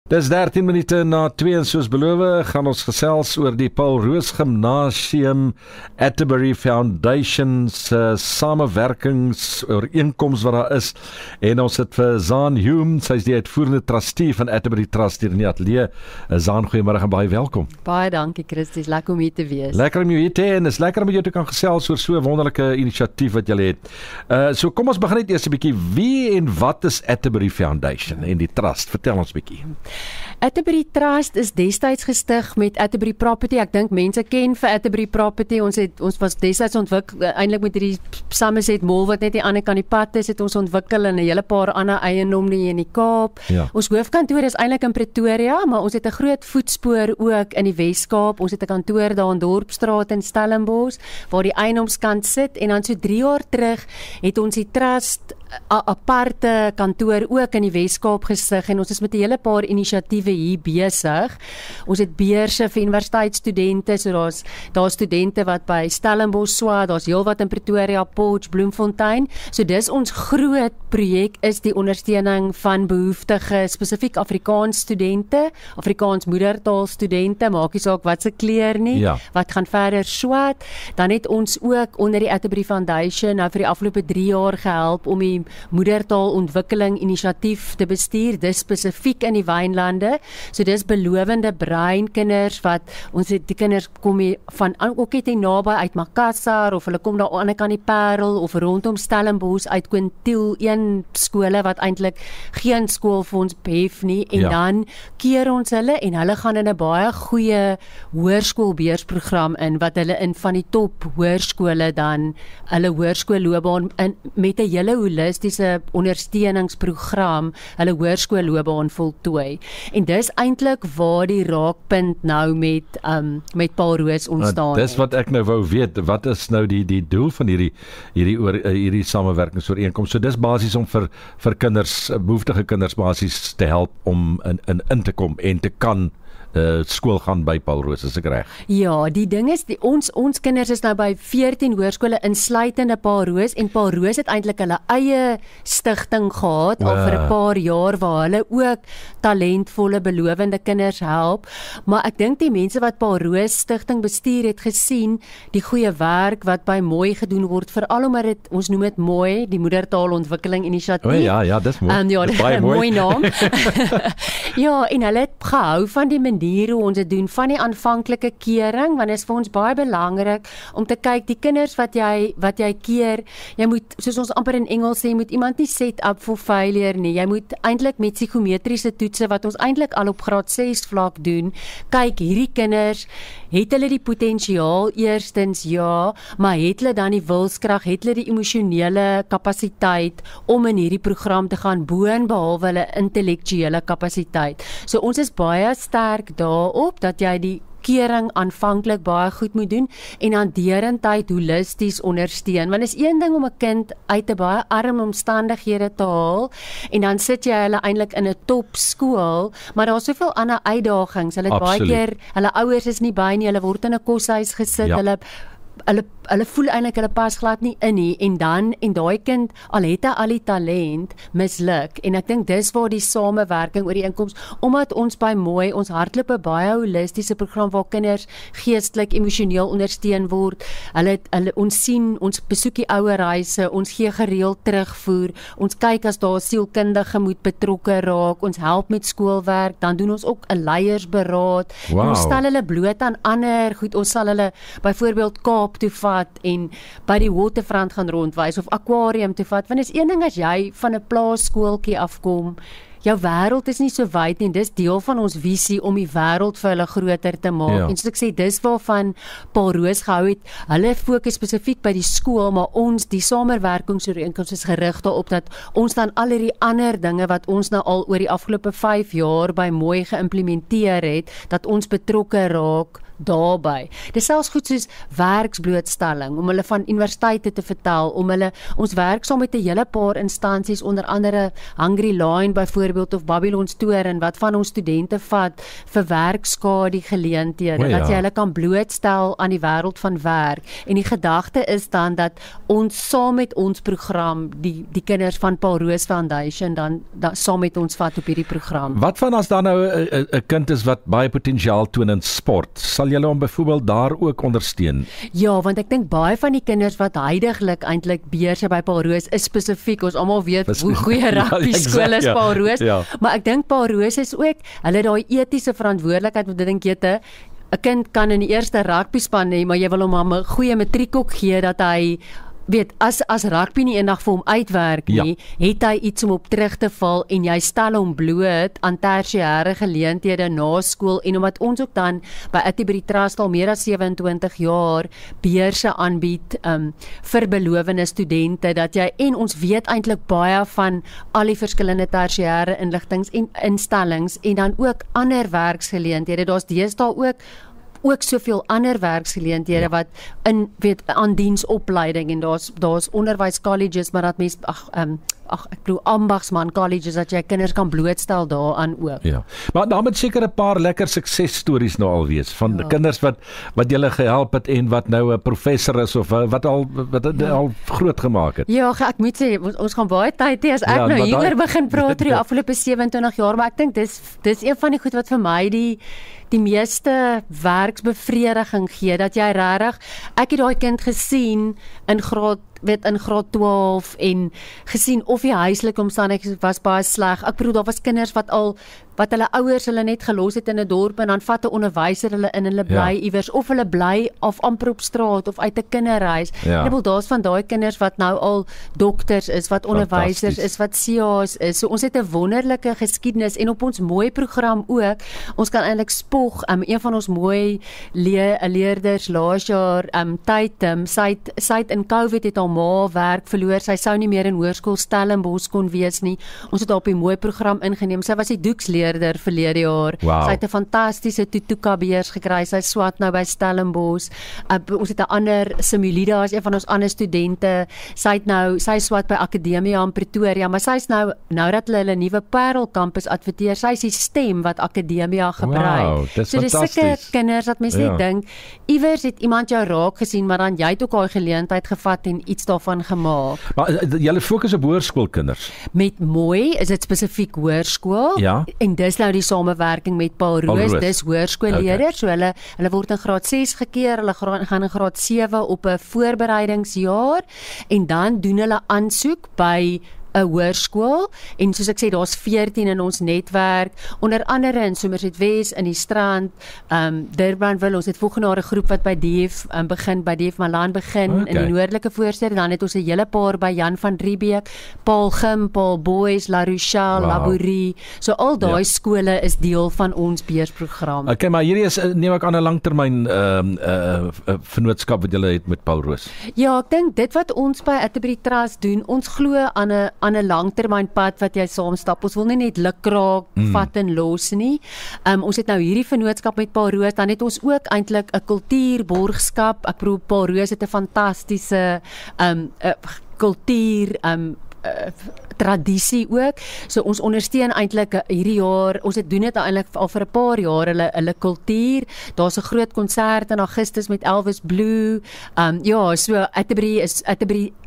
Dis 13 minute na 2 en soos beloof gaan ons gesels oor die Paul Roos Gimnasium Atterbury Foundation se samewerkingsooreenkoms wat daar is. En ons het vir Zaan Hume, sy is die uitvoerende trustee van Atterbury Trust hier in die ateljee. Zaan, goeiemôre en baie welkom. Baie dankie Christus, lekker om hier te wees. Lekker om jou hier te hê en is lekker om met jou te kan gesels oor so 'n wonderlike inisiatief wat julle het. So kom ons begin net eers 'n bietjie, wie en wat is Atterbury Foundation en die trust? Vertel ons 'n bietjie. Atterbury Trust is destyds gestig met Atterbury Property. Ek dink mense ken vir Atterbury Property. Ons was destyds eintlik met hierdie Somerset Mall wat net die ander kant die pad is, het ons ontwikkel in 'n hele paar ander eiendomme hier in die Kaap. Ja. Ons hoofkantoor is eintlik in Pretoria, maar ons het 'n groot voetspoor ook in die Wes-Kaap. Ons het 'n kantoor daar in Dorpsstraat in Stellenbosch waar die eiendomskant sit, en dan so 3 jaar terug het ons die trust 'n aparte kantoor ook in die Wes-Kaap gestig, en ons is met 'n hele paar inisiatiewe hier besig. Ons het beurse vir universiteitsstudente, so daar's studente wat by Stellenbosch swaat, daar's heelwat in Pretoria, Potch, Bloemfontein. So dis ons groot projek, is die ondersteuning van behoeftige, spesifiek Afrikaans studente, Afrikaans moedertaal studente, maak nie saak wat se kleur nie, wat gaan verder swaat. Dan het ons ook onder die Atterbury Foundation nou vir die afgelope 3 jaar gehelp om die moedertaalontwikkeling inisiatief te bestuur, dis spesifiek in die wynlande. So dis belowende breinkinders wat ons het, die kinders kom hier van ook net naby uit Makassar, of hulle kom daar aan die kant die Parel of rondom Stellenbosch uit Quintiel, een skole wat eintlik geen skoolfonds behef nie, en dan keer ons hulle en hulle gaan in 'n baie goeie hoërskoolbeursprogram in, wat hulle in van die top hoërskole dan hulle hoërskoolloopbaan met 'n hele holistiese ondersteuningsprogram hulle hoërskoolloopbaan voltooi. En dis eintlik waar die raakpunt nou met Paul Roos ontstaan het. Dis wat ek nou wou weet, wat is nou die doel van hierdie samewerkingsooreenkoms? So dis basies om vir kinders, behoeftige kinders basies te help om in te kom en te kan skool gaan by Paul Roos, is ek reg? Ja, die ding is, ons kinders is nou by 14 hoërskole insluitende Paul Roos, en Paul Roos het eintlik hulle eie stigting gehad al vir 'n paar jaar, waar hulle ook talentvolle, belowende kinders help. Maar ek dink die mense wat Paul Roos stigting bestuur het gesien die goeie werk wat by Mooi gedoen word, veral omdat ons noem dit Mooi, die moedertaalontwikkeling inisiatief. Ja, dis mooi. Ja, dis baie mooi naam. Ja, en hulle het gehou van die manier hoe ons dit doen, van die aanvanklike kering, want dit is vir ons baie belangrik om te kyk, die kinders wat jy keer, jy moet, soos ons amper in Engels sê, jy moet iemand nie set up for failure nie, jy moet eintlik met psigometriese toetse, wat ons eintlik al op graad 6 vlak doen, kyk, hierdie kinders, het hulle die potensiaal eerstens, ja, maar het hulle dan die wilskrag, het hulle die emosionele kapasiteit om in hierdie program te gaan, behalwe hulle intellektuele kapasiteit. So ons is baie sterk daarop, dat jy die kering aanvanklik baie goed moet doen, en dan derentyd holisties ondersteun, want is een ding om 'n kind uit 'n baie arm omstandighede te haal, en dan sit jy hulle eintlik in 'n top skool, maar daar's soveel ander uitdagings, hulle het baie keer, hulle ouers is nie by nie, hulle word in 'n koshuis gesit, hulle voel eintlik hulle pas glad nie in nie, en daai kind, al het hy al die talent, misluk, en ek dink dis waar die samewerking oor die inkoms, omdat ons by Mooi, ons hardloop 'n baie holistiese program waar kinders geestelik, emosioneel ondersteun word, ons besoek die ouerhuise, ons gee gereeld terugvoer, ons kyk as daar sielkundige moet betrokke raak, ons help met skoolwerk, dan doen ons ook 'n leiersberaad, en ons stel hulle bloot aan ander goed, ons sal hulle byvoorbeeld Kaap toe vat en by die waterfront gaan rondwys of aquarium toe vat, want is een ding as jy van 'n plaasskooltjie afkom, jou wêreld is nie so wyd nie, dis deel van ons visie om die wêreld vir hulle groter te maak, en soos ek sê, dis waarvan Paul Roos gehou het, hulle fokus spesifiek by die skool, maar ons, die samewerkingsooreenkoms is gerig daarop, dat ons dan al hierdie ander dinge, wat ons nou al oor die afgelope 5 jaar by Mooi geïmplementeer het, dat ons betrokke raak daarby. Dis selfs goed soos werksblootstelling, om hulle van universiteite te vertel, ons werk saam met 'n hele paar instansies, onder andere Hungry Line byvoorbeeld, of Babylon's Toren, wat van ons studente vat vir werkskade geleenthede, dat jy hulle kan blootstel aan die wêreld van werk. En die gedagte is dan dat ons saam met ons program, die kinders van Paul Roos Foundation, dan saam met ons vat op hierdie program. Wat van as daar nou 'n kind is wat baie potensiaal toon in sport? Sal julle hom byvoorbeeld daar ook ondersteun? Ja, want ek dink baie van die kinders wat huidiglik eintlik beurse by Paul Roos is spesifiek, ons almal weet hoe goeie rugby skool is Paul Roos, maar ek dink Paul Roos is ook, hulle daai etiese verantwoordelikheid, want ek dink Jette, 'n kind kan in die eerste rugby span hê, maar jy wil hom 'n goeie matriek ook gee, dat hy weet, as rugby nie eendag vir hom uitwerk nie, het hy iets om op terug te val, en jy stel hom bloot aan tersiêre geleenthede na skool, en omdat ons ook dan by Atterbury Trust al meer as 27 jaar beurse aanbied vir belowende studente, dat jy, en ons weet eintlik baie van al die verskillende tersiêre inligtings en instellings, en dan ook ander werksgeleenthede, daar's deesdae ook soveel ander werksgeleenthede wat aan diensopleiding, en daar's onderwyscolleges, maar dat mens ek bedoel ambagsman colleges, dat jy kinders kan blootstel daaraan ook. Ja. Maar daar moet seker 'n paar lekker suksesstories nou al wees van kinders wat julle gehelp het en wat nou 'n professor is of wat al groot gemaak het. Ja, ek moet sê ons gaan baie tyd hê as ek nou hieroor begin praat oor die afgelope 27 jaar, maar ek dink dis een van die goed wat vir my die meeste werksbevrediging gee, dat jy regtig, ek het daai kind gesien in graad 12 en gesien of die huislike omstandighede was baie sleg. Ek bedoel, daar was kinders wat hulle ouers hulle net gelos het in 'n dorp, en dan vat 'n onderwyser hulle in, hulle bly iewers, of hulle bly of amper op straat of uit 'n kinderhuis. Ek bedoel, daar's van daai kinders wat nou al dokters is, wat onderwysers is, wat CA's is. So ons het 'n wonderlike geskiedenis, en op ons mooi program ook, ons kan eintlik spog, een van ons mooi leerders laas jaar, Tatum, sy het in COVID het haar ma werk verloor, sy sou nie meer in hoërskool Stellenbosch kon wees nie. Ons het haar op die mooi program ingeneem. Sy was die doeksleerder verlede jaar. Sy het 'n fantastiese Tutuka-beurs gekry. Sy swat nou by Stellenbosch. Ons het 'n ander, Simulida is een van ons ander studente. Sy swat by Akademia in Pretoria, maar sy's nou dat hulle 'n nuwe Parel kampus adverteer, sy is die stem wat Akademia gebruik. So dis sulke kinders wat mense net dink, iewers het iemand jou raak gesien, maar dan jy het ook daai geleentheid gevat en iets daarvan gemaak. Maar julle fokus op hoërskoolkinders. Met mooi is dit spesifiek hoërskool, en dis nou die samewerking met Paul Roos, dis hoërskoolleerders, so hulle word in graad 6 gekeer, hulle gaan in graad 7 op 'n voorbereidingsjaar, en dan doen hulle aansoek by 'n hoërskool, en soos ek sê, daar's 14 in ons netwerk, onder andere in Somerset-Wes, in die Strand, Durbanville. Ons het volgende jaar 'n groep wat by DF Malan begin, in die noordelike voorstede. Dan het ons 'n hele paar by Jan van Riebeeck, Paul Gim, Paul Boys, La Rochelle, Laborie. So al daai skole is deel van ons beursprogram. Okay, maar hierdie is, neem ek aan, 'n langtermyn vennootskap wat julle het met Paul Roos. Ja, ek dink dit wat ons by Atterbury Trust doen, ons glo aan 'n langtermynpad wat jy saamstap. Ons wil nie net lukraak vat en los nie. Ons het nou hierdie vennootskap met Paul Roos, dan het ons ook eintlik 'n kultuurborgskap. Ek bedoel, Paul Roos het 'n fantastiese kultuur tradisie ook. So ons ondersteun eintlik hierdie jaar, ons doen dit eintlik al vir 'n paar jaar, hulle kultuur. Daar's 'n groot konsert in Augustus met Elvis Blue. So Atterbury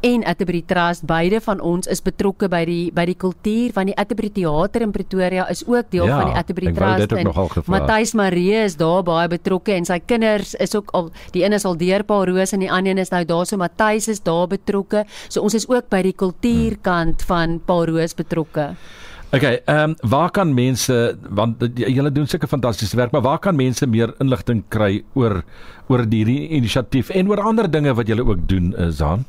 en Atterbury Trust, beide van ons is betrokke by die kultuur, van die Atterbury Theater in Pretoria is ook deel van die Atterbury Trust, en Matthys Marie is daar baie betrokke, en sy kinders is ook al, die een is al deur Paul Roos en die ander een is nou daar, so Matthys is daar betrokke. So ons is ook by die kultuurkant van Paul Roos betrokke. Okay, waar kan mense, want julle doen sulke fantastiese werk, maar waar kan mense meer inligting kry oor hierdie inisiatief en oor ander dinge wat julle ook doen, Zaan?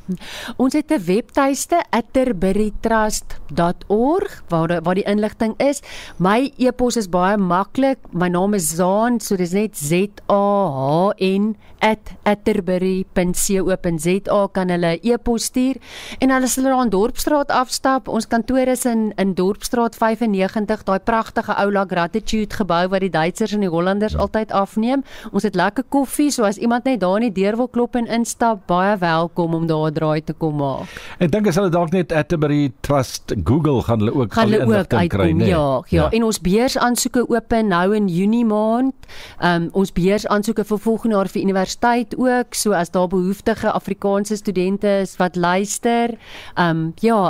Ons het 'n webtuiste, atterburytrust.org, waar die inligting is. My e-pos is baie maklik. My naam is Zaan, so dis net ZAHN@atterbury.co.za, kan hulle e-pos stuur, en hulle sal daar in Dorpsstraat afstap. Ons kantoor is in Dorpsstraat Vrystaat 95, daai pragtige Aula Gratitude gebou wat die Duitsers en die Hollanders altyd afneem. Ons het lekker koffie, so as iemand net daar in die deur wil klop en instap, baie welkom om daar 'n draai te kom maak. Ek dink as hulle dalk net Atterbury Trust Google gaan hulle ook al die inligting kry, nee. Ja, en ons beursaansoeke open nou in Junie maand. Ons beursaansoeke vir volgende jaar vir universiteit ook, so as daar behoeftige Afrikaanse studente is wat luister,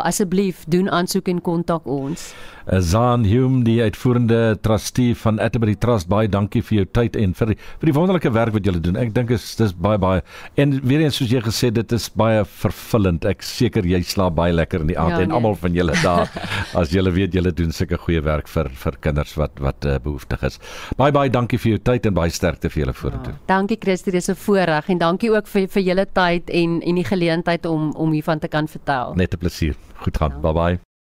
asseblief doen aansoek en kontak ons. Zaan Hume, die uitvoerende trustee van Atterbury Trust, baie dankie vir jou tyd en vir die wonderlike werk wat julle doen. Ek dink dis baie en weer eens soos jy gesê, dit is baie vervullend. Ek seker jy slaap baie lekker in die aand en almal van julle daar, as julle weet julle doen sulke goeie werk vir kinders wat behoeftig is. Baie dankie vir jou tyd en baie sterkte vir julle vorentoe. Dankie Christie, dis 'n voorreg en dankie ook vir julle tyd en die geleentheid om hiervan te kan vertel. Net 'n plesier. Goed gaan. Bye.